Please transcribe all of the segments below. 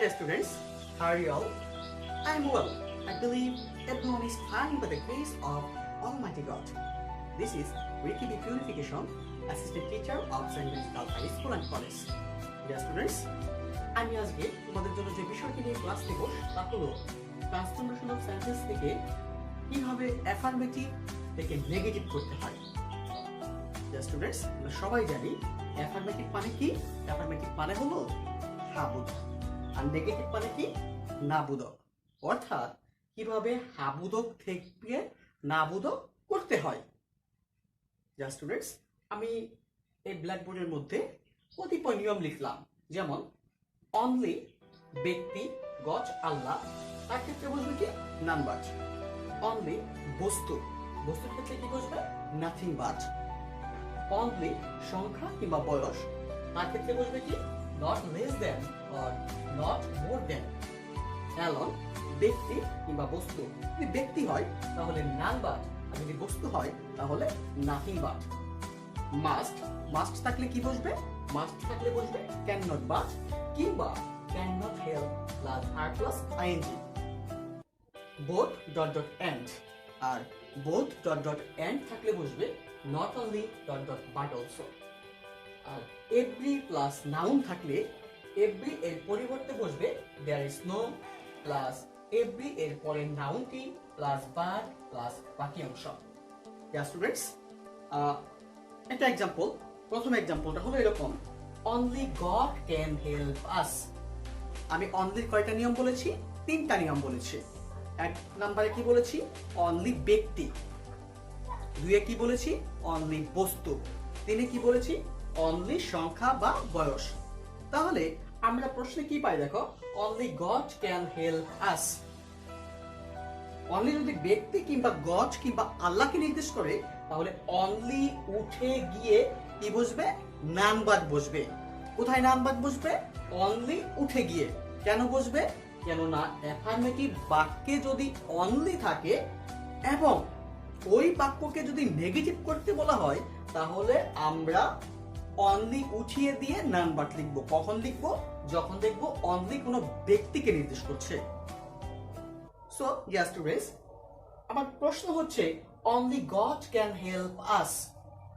dear students, how are you all? I am well. I believe everyone is fine by the grace of Almighty God. This is Ricky B. Purification, Assistant Teacher of St. Medical High School and College. Dear students, আমি আজকে তোমাদের জন্য যে বিষয়টি নিয়ে class নেব তা হলো ট্রান্সফরমেশন অফ সেন্টেন্স থেকে কিভাবে অ্যাফার্মেটিভ থেকে নেগেটিভ করতে হয়। ডিয়ার স্টুডেন্টস, আমরা সবাই জানি অ্যাফার্মেটিভ মানে কি? অ্যাফার্মেটিভ মানে হলো হাবুদক, আর নেগেটিভ মানে কি? নাবুদক। অর্থাৎ কিভাবে হাবুদক থেকে নাবুদক করতে হয়। ডিয়ার স্টুডেন্টস, আমি এই ব্ল্যাকবোর্ডের মধ্যে কতিপয় নিয়ম লিখলাম, যেমন অনলি ব্যক্তি গজ আল্লাহ, তার ক্ষেত্রে বসবে কি? None but. অনলি বস্তু, বস্তুর ক্ষেত্রে কি বসবে? Nothing but. অনলি সংখ্যা কিংবা বয়স, তার ক্ষেত্রে বসবে কি? Not less than or not more than. অ্যালন ব্যক্তি কিংবা বস্তু, যদি ব্যক্তি হয় তাহলে নান বাট, আর যদি বস্তু হয় তাহলে নাথিং বাট। মাস্ট, মাস্ট থাকলে কি বসবে? মাস্ট থাকলে বসবে ক্যান নট বাট কিংবা ক্যান নট হেল্প প্লাস আর plus I N G. Both dot dot and, আর বোথ ডট ডট এন্ড থাকলে বসবে not only dot dot but also. আর এভরি প্লাস নাউন থাকলে এভরি এর পরিবর্তে বসবে there is no plus every এর পরে নাউনটি প্লাস বাট প্লাস বাকি অংশ। স্টুডেন্টস, একটা এক্সাম্পল, প্রথম এক্সাম্পলটা হলো এরকম, only god can help us. আমি অনলির কয়টা নিয়ম বলেছি? 3টা নিয়ম বলেছি। 1 নম্বরে কি বলেছি? অনলি ব্যক্তি। 2 কি বলেছি? অনলি বস্তু। 3 কি বলেছি? অনলি সংখ্যা বা বয়স। তাহলে আমরা প্রশ্নে কি পাই দেখো, only god can help us. Only যদি ব্যক্তি কিংবা গড কিংবা আল্লাহকে নির্দেশ করে তাহলে অনলি উঠে গিয়ে কি বসবে? নান বাদ বসবে। কোথায় নান বাদ বসবে? অনলি উঠে গিয়ে। কেন বসবে? কেননা অ্যাফার্মেটিভ বাক্যে যদি অনলি থাকে এবং ওই বাক্যকে যদি নেগেটিভ করতে বলা হয় তাহলে আমরা অনলি উঠিয়ে দিয়ে নান বাট লিখবো। কখন লিখবো? যখন দেখবো অনলি কোনো ব্যক্তিকে নির্দেশ করছে। সো ইয়েস স্টুডেন্টস, আমার প্রশ্ন হচ্ছে only god can help us,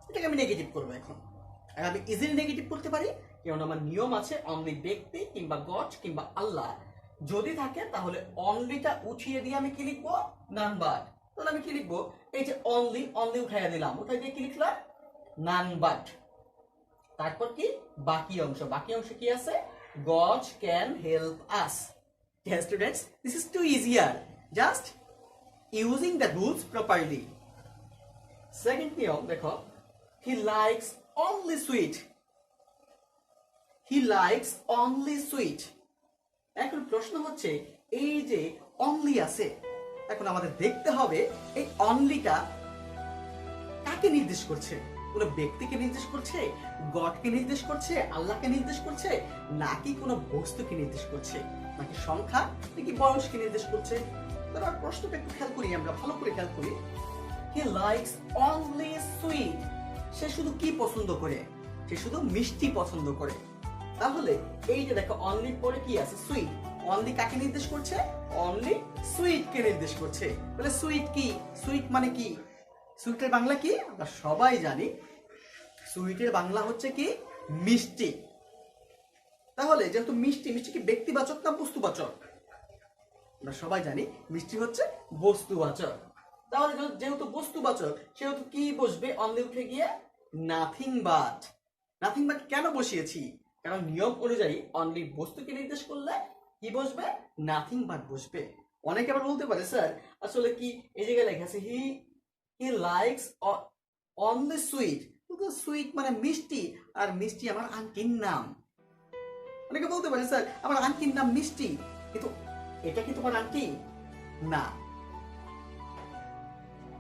এটাকে আমি নেগেটিভ করবো। এখন আমি ইজিলি নেগেটিভ করতে পারি, কারণ আমার নিয়ম আছে অনলি ব্যক্তি কিংবা গড কিংবা আল্লাহ যদি থাকে তাহলে অনলিটা উঠিয়ে দিয়ে আমি কি লিখবো? None but. তাহলে আমি কি লিখবো? এই যে অনলি, অনলি উঠাইয়া দিলাম, উঠাই দিয়ে কি লিখলাম? None but. তারপর কি? বাকি অংশ, বাকি অংশ কি আছে? God can help us. Dear students, this is too easier. Just using the rules properly. Second নিয়ম দেখো, he likes only sweet. He likes only sweet. এখন প্রশ্ন হচ্ছে এই যে অনলি আছে, এখন আমাদের দেখতে হবে এই অনলিটা কাকে নির্দেশ করছে? কোনো ব্যক্তিকে নির্দেশ করছে, গডকে নির্দেশ করছে, আল্লাহকে নির্দেশ করছে, নাকি কোনো বস্তুকে নির্দেশ করছে, নাকি সংখ্যা নাকি বয়সকে নির্দেশ করছে? তারপর প্রশ্নটা একটু খেয়াল করি, আমরা ভালো করে খেয়াল করি। He likes only sweet. সে শুধু কি পছন্দ করে? সে শুধু মিষ্টি পছন্দ করে। তাহলে এই যে দেখো অনলি পরে কি আছে? সুইট। অনলি কাকে নির্দেশ করছে? অনলি সুইটকে নির্দেশ করছে। তাহলে সুইট কি? সুইট মানে কি? সুইটের বাংলা কি? আমরা সবাই জানি সুইটের বাংলা হচ্ছে কি? মিষ্টি। তাহলে যেহেতু মিষ্টি, মিষ্টি কি ব্যক্তিবাচক না বস্তুবাচক? আমরা সবাই জানি মিষ্টি হচ্ছে বস্তুবাচক। তাহলে যেহেতু বস্তুবাচক সেহেতু কি বসবে? অনলি উঠে গিয়ে নাথিং বাট। নাথিং বাট কেন বসিয়েছি? কারণ নিয়ম অনুযায়ী অনলি বস্তুকে নির্দেশ করলে কি বসবে? নাথিং বাট বসবে। অনেকে আবার বলতে পারে স্যার আসলে কি এই জায়গায় লেখা আছে হি লাইকস অনলি সুইট। কিন্তু সুইট মানে মিষ্টি, আর মিষ্টি আমার আন্টির নাম। অনেকে বলতে পারে স্যার আমার আন্টির নাম মিষ্টি, কিন্তু এটা কি তোমার আন্টি? না,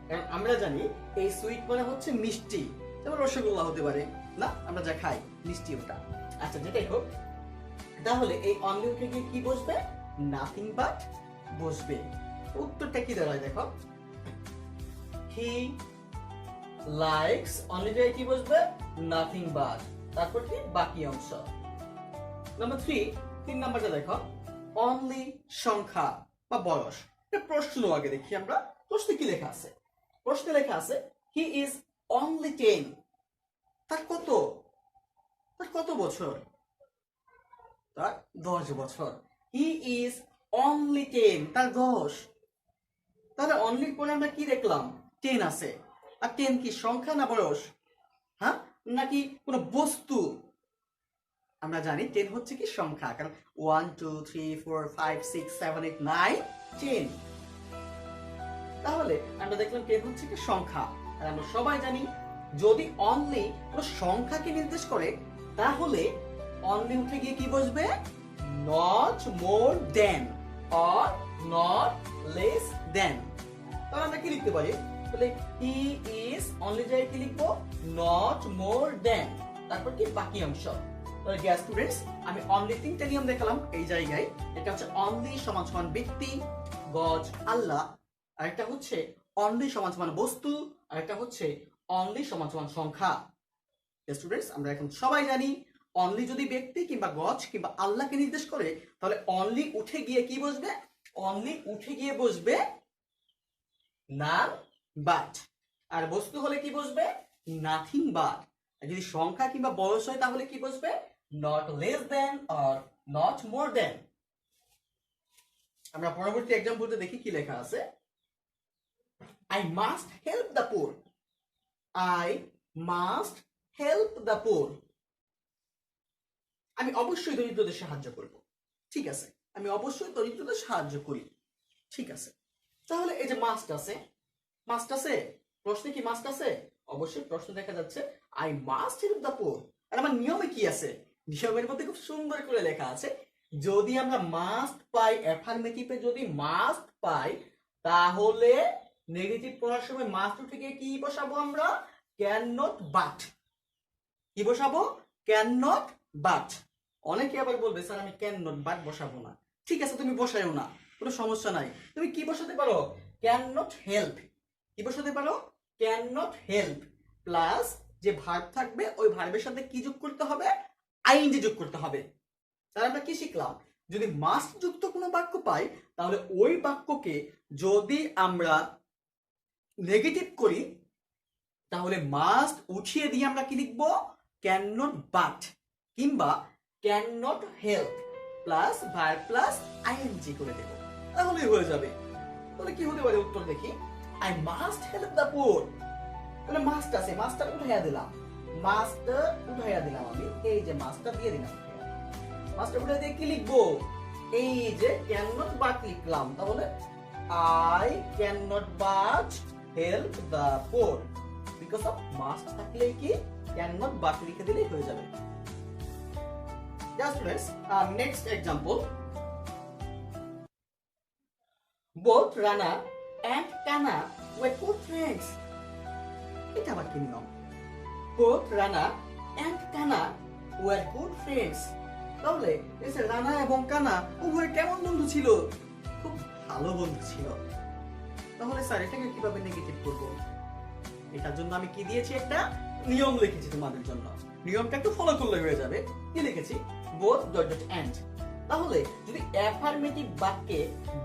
কারণ আমরা জানি এই সুইট মানে হচ্ছে মিষ্টি, যেমন রসগোল্লা হতে পারে না, আমরা যা খাই মিষ্টি ওটা। আচ্ছা, যেটাই হোক, তাহলে এই অনলি উঠে গিয়ে কি বসবে? নাথিং বাট বসবে। উত্তরটা কি দাঁড়ায় দেখো, হি লাইকস অনলি জায়গায় কি বসবে? Nothing but. তারপর কি? বাকি অংশ। নাম্বার 3 নাম্বারটা দেখো, অনলি সংখ্যা বা বয়স। প্রশ্ন আগে দেখি আমরা, প্রশ্নে কি লেখা আছে। প্রশ্নে লেখা আছে হি ইজ অনলি 10। তার কত, তার কত বছর? তার 10 বছর। হি ইজ অনলি 10, তার 10। তাহলে অনলি পরে আমরা কি দেখলাম? 10 আছে। আর 10 কি সংখ্যা না বয়স? হ্যাঁ, নাকি কোনো বস্তু? আমরা জানি 10 হচ্ছে কি সংখ্যা, কারণ 1 2 3 4 5 6 7 8 9 10। তাহলে আমরা দেখলাম 10 হচ্ছে কি সংখ্যা। আর আমরা সবাই জানি যদি অনলি কোনো সংখ্যাকে নির্দেশ করে তাহলে অনলি উঠে গিয়ে কি বসবে? Not more then or not less দেন। তাহলে আমরা কি লিখতে পারি? তাহলে হি ইজ অনলি জায়গায় কি লিখবো? নট মোর দেন, তারপর কি বাকি অংশ। তাহলে ডিয়ার স্টুডেন্টস, আমি অনলি 3টা নিয়ম দেখালাম এই জায়গায়। এটা হচ্ছে অনলি সমান সমান ব্যক্তি, গজ, আল্লাহ। আরেকটা হচ্ছে অনলি সমান সমান বস্তু, আরেকটা হচ্ছে অনলি সমান সমান সংখ্যা। স্টুডেন্টস, আমরা এখন সবাই জানি অনলি যদি ব্যক্তি কিংবা গজ কিংবা আল্লাহকে নির্দেশ করে তাহলে অনলি উঠে গিয়ে কি বসবে? অনলি উঠে গিয়ে বসবে নান বাট। আর বস্তু হলে কি বসবে? Nothing but. আর যদি সংখ্যা কিংবা বয়স হয় তাহলে কি বসবে? Not less than or not more than. আমরা পরবর্তী এক্সাম্পলটা দেখি কি লেখা আছে। I must help the poor. I must help the poor. আমি অবশ্যই দরিদ্রদের সাহায্য করব। ঠিক আছে, আমি অবশ্যই দরিদ্রদের সাহায্য করি। ঠিক আছে, তাহলে এই যে মাস্ট আছে, মাস্ট আছে প্রশ্নে কি মাস্ট আছে? অবশ্যই প্রশ্ন দেখা যাচ্ছে I must help the poor. আর আমার নিয়মে কি আছে? নিয়মের মধ্যে খুব সুন্দর করে লেখা আছে যদি আমরা মাস্ট পাই, অ্যাফার্মেটিভে যদি মাস্ট পাই তাহলে নেগেটিভ পড়ার সময় মাস্ট উঠে গিয়ে কি বসাবো আমরা? Can not but. কি বসাবো? Can not but. অনেকে আবার বলবে স্যার আমি ক্যান নট বাট বসাবো না। ঠিক আছে, তুমি বসাইও না, কোনো সমস্যা নাই। তুমি কি বসাতে পারো? Can not help. কি বসাতে পারো? ক্যান নট হেল্প প্লাস যে ভার্ব থাকবে ওই ভার্বের সাথে কি যোগ করতে হবে? আইএনজি যোগ করতে হবে। তাহলে আমরা কি শিখলাম? যদি মাস্ট যুক্ত কোনো বাক্য পাই তাহলে ওই বাক্যকে যদি আমরা নেগেটিভ করি তাহলে মাস্ট উঠিয়ে দিয়ে আমরা কি লিখবো? ক্যান নট বাট কিংবা can not help plus verb plus I N G করে দেব, তাহলেই হয়ে যাবে। তাহলে কি হতে পারে উত্তর দেখি। I must help the poor. তাহলে মাস্ট আছে, মাস্টার উঠাইয়া দিলাম, মাস্টার উঠাইয়া দিলাম আমি, এই যে মাস্টার দিয়ে দিলাম। মাস্টার উঠাই দিয়ে কি লিখবো? এই যে ক্যান নট বাট লিখলাম। তাহলে I can not but help the poor. Because of must থাকলে কি ক্যান নট বাট লিখে দিলেই হয়ে যাবে। Just let's next example. Both Rana and Kana were good friends. এটা আবার কি নিয়ম? Both Rana and Kana were good friends. তাহলে এই যে রানা এবং কানা উভয় কেমন বন্ধু ছিল? খুব ভালো বন্ধু ছিল। তাহলে স্যার এটাকে কিভাবে নেগেটিভ করব? এটার জন্য আমি কি দিয়েছি? একটা নিয়ম লিখেছি তোমাদের জন্য। নিয়মটা একটু ফলো করলে হয়ে যাবে। কি লিখেছি? both dot dot and। তাহলে যদি অ্যাফার্মেটিভ বাক্যে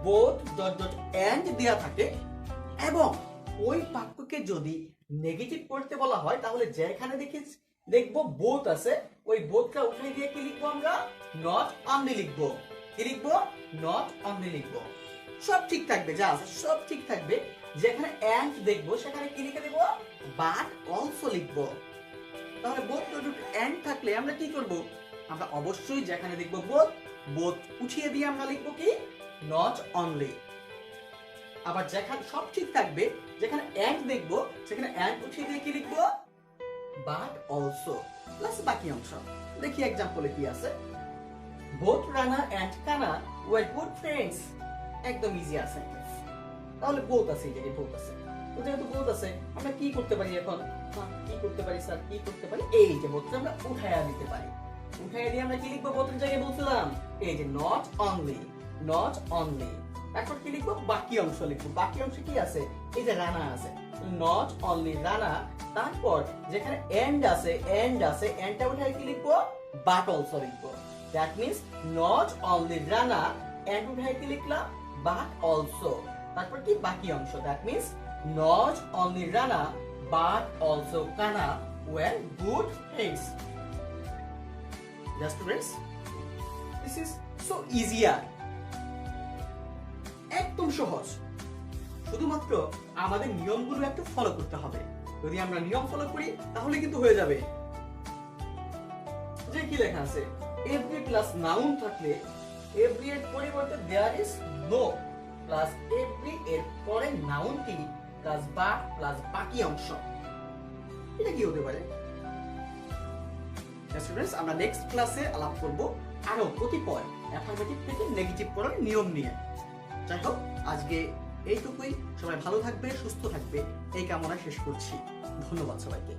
both dot dot and দেয়া থাকে এবং ওই বাক্যকে যদি নেগেটিভ করতে বলা হয় তাহলে যেখানে দেখবো both আছে ওই bothটা উঠিয়ে দিয়ে কি লিখবো আমরা? not only লিখবো। কি লিখবো? not only লিখবো। সব ঠিক থাকবে, যা আছে সব ঠিক থাকবে। যেখানে and দেখবো সেখানে কি লিখে দেবো? but also লিখবো। তাহলে both dot dot and থাকলে আমরা কি করব? আমরা অবশ্যই যেখানে দেখবো both উঠিয়ে দিয়ে আমরা লিখবো কি? not only। আবার যেখানে সব ঠিক থাকবে, যেখানে and দেখবো সেখানে and উঠিয়ে দিয়ে কি লিখবো? but also প্লাস বাকি অংশ। দেখি एग्जांपले কি আছে। both Rana and Kana were good friends। একদম ইজি আছে। তাহলে both আছে, এই জায়গায় both আছে। তো যেহেতু both আছে আমরা কি করতে পারি এখন? কি করতে পারি স্যার? কি করতে পারি? এই যে both আমরা উঠায়া দিতে পারি। উঠায়া দিয়ে আমরা কি লিখবো? both এর জায়গায় বলছিলাম এই যে not only, not only। তারপর কি লিখবো? বাকি অংশ লিখবো। বাকি অংশে কি আছে? এই যে রানা আছে, not only রানা। তারপর যেখানে and আছে, endটা উঠায় কি লিখবো? but also লিখবো। That means not only Rana and উঠায় কি লিখলাম বাট অলসো, তারপর কি বাকি অংশ, that means not only Rana but also Kana were good friends. Just friends, this is so easier, একদম সহজ। শুধুমাত্র আমাদের নিয়মগুলো একটু ফলো করতে হবে। যদি আমরা নিয়ম ফলো করি তাহলে কিন্তু হয়ে যাবে। যে কি লেখা আছে, এভরি প্লাস নাউন থাকলে এভরি এর পরিবর্তে there is no plus every এর পরে নাউন কি প্লাস বা প্লাস বাকি অংশ। এটা কি হতে পারে? স্টুডেন্টস, আমরা নেক্সট ক্লাসে আলাপ করব আরো কতিপয় অ্যাফার্মেটিভ থেকে নেগেটিভ পড়ার নিয়ম নিয়ে। যাই হোক, আজকে এইটুকুই। সবাই ভালো থাকবে, সুস্থ থাকবে এই কামনা শেষ করছি। ধন্যবাদ সবাইকে।